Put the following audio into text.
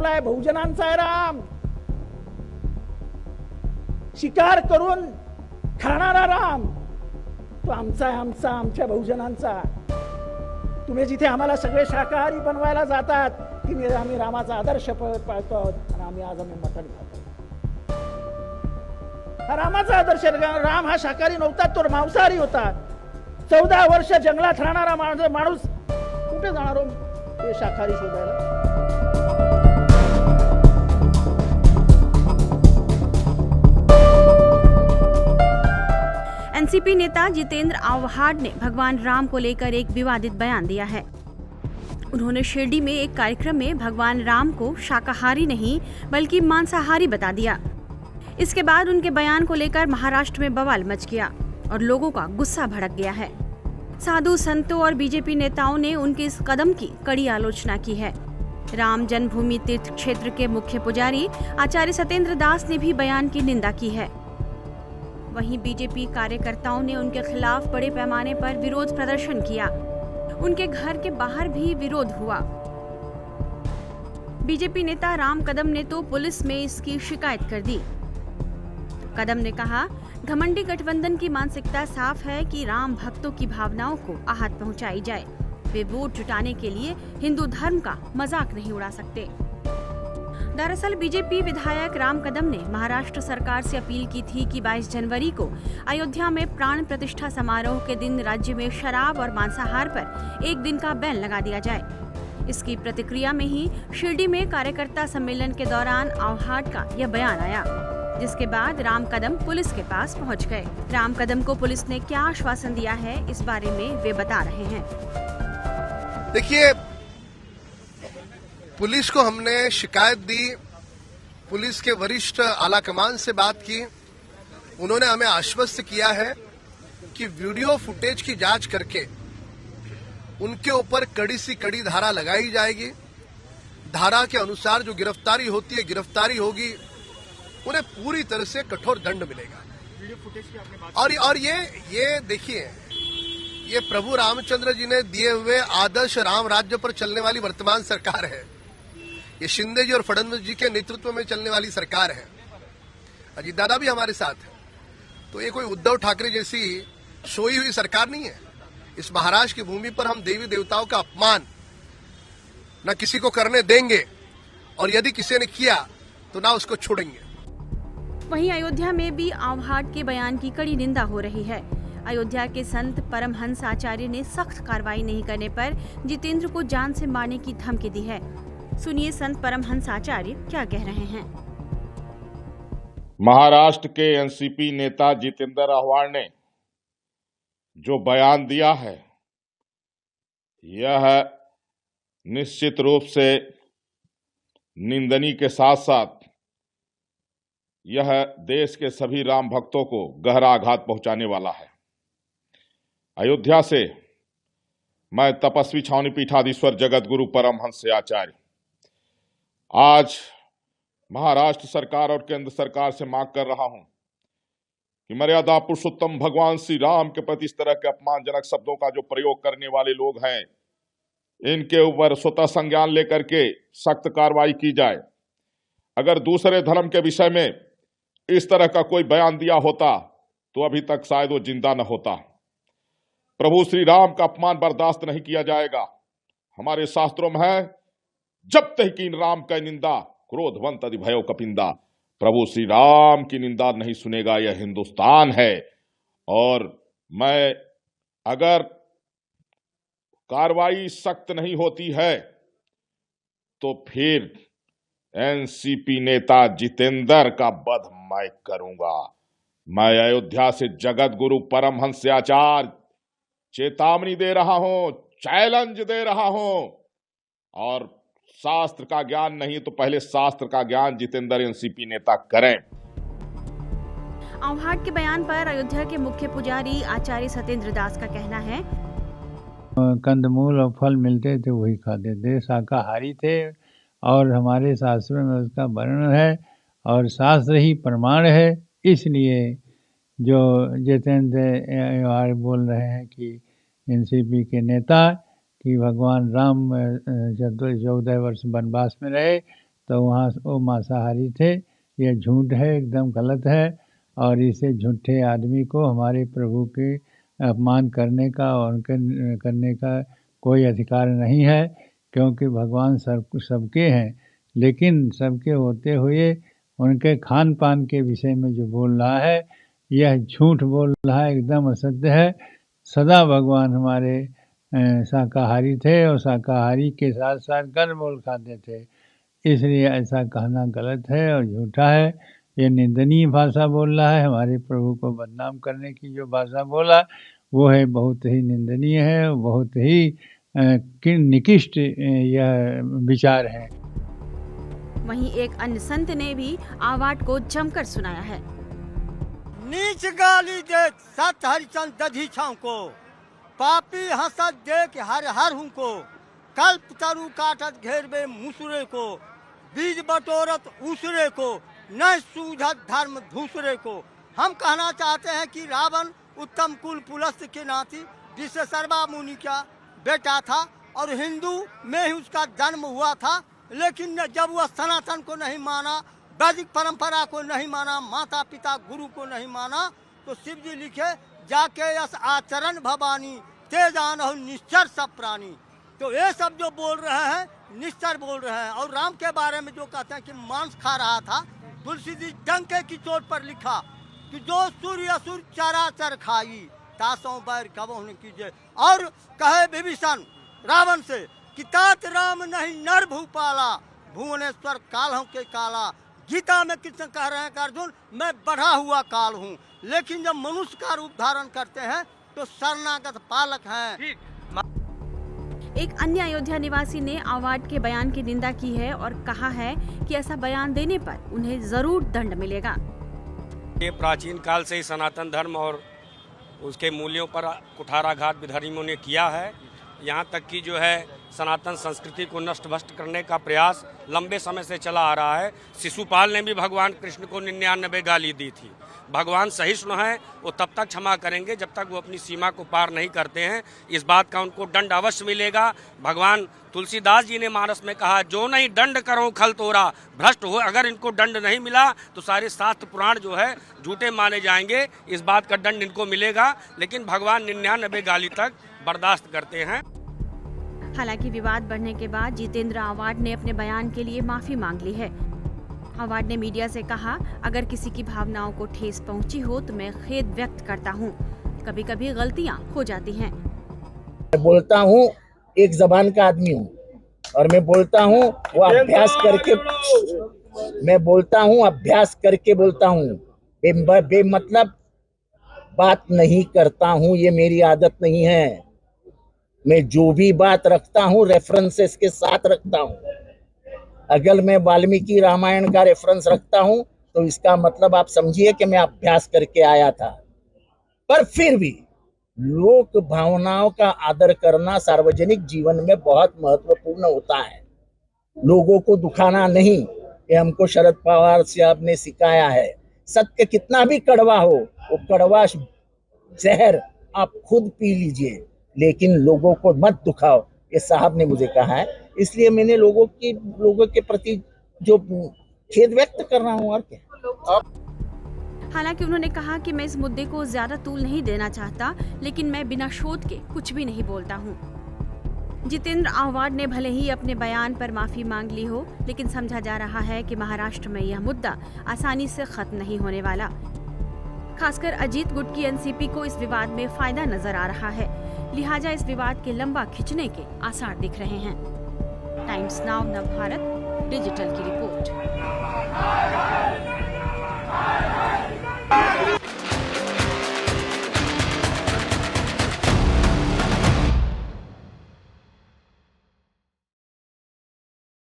आपला बहुजनांचा आहे राम. शिकार करून खाणारा राम तो आमचा आहे, आमच्या बहुजनांचा. तुम्ही जिथे आम्हाला सगळे शाकाहारी बनवायला जातात तिथे आम्ही रामाचा आदर्श पाळतो आहोत आणि आम्ही मटण खातो. हा रामाचा आदर्श. राम हा शाकाहारी नव्हता, तो मांसाहारी होता. 14 वर्ष जंगलात राहणारा माणूस कुठे जाणार हो ते शाकाहारी शोधायला. एनसीपी नेता जितेंद्र आव्हाड ने भगवान राम को लेकर एक विवादित बयान दिया है. उन्होंने शिरडी में एक कार्यक्रम में भगवान राम को शाकाहारी नहीं बल्कि मांसाहारी बता दिया. इसके बाद उनके बयान को लेकर महाराष्ट्र में बवाल मच गया और लोगों का गुस्सा भड़क गया है. साधु संतों और बीजेपी नेताओं ने उनके इस कदम की कड़ी आलोचना की है. राम जन्मभूमि तीर्थ क्षेत्र के मुख्य पुजारी आचार्य सत्येंद्र दास ने भी बयान की निंदा की है. वहीं बीजेपी कार्यकर्ताओं ने उनके खिलाफ बड़े पैमाने पर विरोध प्रदर्शन किया. उनके घर के बाहर भी विरोध हुआ. बीजेपी नेता राम कदम ने तो पुलिस में इसकी शिकायत कर दी. कदम ने कहा, घमंडी गठबंधन की मानसिकता साफ है कि राम भक्तों की भावनाओं को आहत पहुंचाई जाए. वे वोट जुटाने के लिए हिंदू धर्म का मजाक नहीं उड़ा सकते. दरअसल बीजेपी विधायक राम कदम ने महाराष्ट्र सरकार से अपील की थी कि 22 जनवरी को अयोध्या में प्राण प्रतिष्ठा समारोह के दिन राज्य में शराब और मांसाहार पर एक दिन का बैन लगा दिया जाए. इसकी प्रतिक्रिया में ही शिरडी में कार्यकर्ता सम्मेलन के दौरान आव्हाड का यह बयान आया, जिसके बाद राम कदम पुलिस के पास पहुंच गए. राम कदम को पुलिस ने क्या आश्वासन दिया है, इस बारे में वे बता रहे हैं. देखिए, पुलिस को हमने शिकायत दी, पुलिस के वरिष्ठ आलाकमान से बात की. उन्होंने हमें आश्वस्त किया है कि वीडियो फुटेज की जांच करके उनके ऊपर कड़ी सी कड़ी धारा लगाई जाएगी. धारा के अनुसार जो गिरफ्तारी होती है गिरफ्तारी होगी, उन्हें पूरी तरह से कठोर दंड मिलेगा. और ये देखिए, ये प्रभु रामचंद्र जी ने दिए हुए आदर्श राम राज्य पर चलने वाली वर्तमान सरकार है. ये शिंदे जी और फडणवीस जी के नेतृत्व में चलने वाली सरकार है. अजीत दादा भी हमारे साथ है. तो ये कोई उद्धव ठाकरे जैसी सोई हुई सरकार नहीं है. इस महाराष्ट्र की भूमि पर हम देवी देवताओं का अपमान न किसी को करने देंगे, और यदि किसी ने किया तो ना उसको छोड़ेंगे. वहीं अयोध्या में भी आव्हाड के बयान की कड़ी निंदा हो रही है. अयोध्या के संत परमहंस आचार्य ने सख्त कार्रवाई नहीं करने पर जितेंद्र को जान से मारने की धमकी दी है. सुनिए संत परमहंस आचार्य क्या कह रहे हैं. महाराष्ट्र के एनसीपी नेता जितेंद्र आव्हाड ने जो बयान दिया है, यह निश्चित रूप से निंदनीय के साथ साथ यह देश के सभी राम भक्तों को गहरा आघात पहुंचाने वाला है. अयोध्या से मैं तपस्वी छावनी पीठाधीश्वर जगत गुरु परमहंस आचार्य आज महाराष्ट्र सरकार और केंद्र सरकार से मांग कर रहा हूं कि मर्यादा पुरुषोत्तम भगवान श्री राम के प्रति इस तरह के अपमानजनक शब्दों का जो प्रयोग करने वाले लोग हैं, इनके ऊपर स्वतः संज्ञान लेकर के सख्त कार्रवाई की जाए. अगर दूसरे धर्म के विषय में इस तरह का कोई बयान दिया होता तो अभी तक शायद वो जिंदा न होता. प्रभु श्री राम का अपमान बर्दाश्त नहीं किया जाएगा. हमारे शास्त्रों में है, जब तक कीन राम का निंदा क्रोधवंत अधि भयो कपिंदा. प्रभु श्री राम की निंदा नहीं सुनेगा यह हिंदुस्तान है. और मैं अगर कार्रवाई सख्त नहीं होती है तो फिर एनसीपी नेता जितेंद्र का वध मैं करूंगा. मैं अयोध्या से जगत गुरु परमहंस आचार्य चेतावनी दे रहा हूं, चैलेंज दे रहा हूं. और शास्त्र का ज्ञान नहीं तो पहले शास्त्र का ज्ञान जितेंद्र एनसीपी नेता करें. आव्हाड के बयान पर अयोध्या के मुख्य पुजारी आचार्य सत्येंद्र दास का कहना है, कंदमूल और फल मिलते थे वही खाते थे, शाकाहारी थे और हमारे शास्त्रों में उसका वर्णन है और शास्त्र ही प्रमाण है. इसलिए जो जितेंद्र बोल रहे हैं कि एनसीपी के नेता कि भगवान राम 14 वर्ष वनवास में रहे तो वहाँ वो मांसाहारी थे। यह झूठ है, एकदम गलत है और इसे झूठे आदमी को हमारे प्रभु के अपमान करने का और उनके करने का कोई अधिकार नहीं है, क्योंकि भगवान सबके हैं, लेकिन सबके होते हुए उनके खान पान के विषय में जो बोल रहा है यह झूठ बोल रहा है, एकदम असत्य है। सदा भगवान हमारे शाकाहारी थे और शाकाहारी के साथ साथ कंदमूल खाते थे, इसलिए ऐसा कहना गलत है और झूठा है। ये निंदनीय भाषा बोल रहा है, हमारे प्रभु को बदनाम करने की जो भाषा बोला वो है बहुत ही निंदनीय है और बहुत ही निकृष्ट यह विचार है। वहीं एक अन्य संत ने भी आवाट को जमकर सुनाया है। नीच गाली दे सत हरिचंद दधी छाव को, पापी हंसत देख हर हर हूँ को, कल्प तरु काटत घेर में मुसरे को, बीज बटोरत उसरे को, न सूझत धर्म दूसरे को। हम कहना चाहते हैं कि रावण उत्तम कुल पुलस्त के नाती जिससे सर्वा मुनि का बेटा था और हिंदू में ही उसका जन्म हुआ था, लेकिन जब वह सनातन को नहीं माना, वैदिक परंपरा को नहीं माना, माता पिता गुरु को नहीं माना, तो शिव जी लिखे जाके यस आचरण भवानी तेजान हो निश्चर सब प्राणी। तो ये सब जो बोल रहे हैं निश्चर बोल रहे हैं। और राम के बारे में जो कहते हैं कि मांस खा रहा था, तुलसी जी डंके की चोट पर लिखा कि जो सूर्य असुर चराचर खाई तासों बैर कबो न कीजिए। और कहे विभीषण रावण से कि तात राम नहीं नर भूपाला, भुवनेश्वर कालों के काला। गीता में कृष्ण कह रहे हैं कि अर्जुन मैं बढ़ा हुआ काल हूँ, लेकिन जब मनुष्य का रूप धारण करते हैं तो शरणागत पालक हैं। एक अन्य अयोध्या निवासी ने आवाट के बयान की निंदा की है और कहा है कि ऐसा बयान देने पर उन्हें जरूर दंड मिलेगा। ये प्राचीन काल से ही सनातन धर्म और उसके मूल्यों पर कुठाराघात विधर्मियों ने किया है। यहाँ तक कि जो है सनातन संस्कृति को नष्ट भ्रष्ट करने का प्रयास लंबे समय से चला आ रहा है। शिशुपाल ने भी भगवान कृष्ण को 99 गाली दी थी। भगवान सहिष्णु हैं, वो तब तक क्षमा करेंगे जब तक वो अपनी सीमा को पार नहीं करते हैं। इस बात का उनको दंड अवश्य मिलेगा। भगवान तुलसीदास जी ने मानस में कहा, जो नहीं दंड करो खल तोरा, भ्रष्ट हो। अगर इनको दंड नहीं मिला तो सारे शास्त्र पुराण जो है झूठे माने जाएंगे। इस बात का दंड इनको मिलेगा, लेकिन भगवान 99 गाली तक बर्दाश्त करते हैं। हालांकि विवाद बढ़ने के बाद जितेंद्र आवाड ने अपने बयान के लिए माफी मांग ली है। आवाड ने मीडिया से कहा, अगर किसी की भावनाओं को ठेस पहुंची हो तो मैं खेद व्यक्त करता हूं। कभी कभी गलतियां हो जाती हैं। मैं बोलता हूं, एक जबान का आदमी हूं और मैं बोलता हूं वो अभ्यास करके, मैं बोलता हूं अभ्यास करके बोलता हूं, बेमतलब बात नहीं करता हूं। ये मेरी आदत नहीं है। मैं जो भी बात रखता हूं रेफरेंसेस के साथ रखता हूं। अगर मैं वाल्मीकि रामायण का रेफरेंस रखता हूं तो इसका मतलब आप समझिए कि मैं अभ्यास करके आया था। पर फिर भी लोक भावनाओं का आदर करना सार्वजनिक जीवन में बहुत महत्वपूर्ण होता है। लोगों को दुखाना नहीं, ये हमको शरद पवार साहब ने सिखाया है। सत्य कितना भी कड़वा हो, वो कड़वा जहर आप खुद पी लीजिए, लेकिन लोगों को मत दुखाओ, ये साहब ने मुझे कहा है। इसलिए मैंने लोगों के प्रति जो खेद व्यक्त कर रहा हूँ। और क्या। हालांकि उन्होंने कहा कि मैं इस मुद्दे को ज्यादा तूल नहीं देना चाहता, लेकिन मैं बिना शोध के कुछ भी नहीं बोलता हूँ। जितेंद्र आवाड ने भले ही अपने बयान पर माफी मांग ली हो, लेकिन समझा जा रहा है कि महाराष्ट्र में यह मुद्दा आसानी से खत्म नहीं होने वाला। खासकर अजीत गुट की एनसीपी को इस विवाद में फायदा नजर आ रहा है, लिहाजा इस विवाद के लंबा खिंचने के आसार दिख रहे हैं। टाइम्स नाउ नवभारत डिजिटल की रिपोर्ट।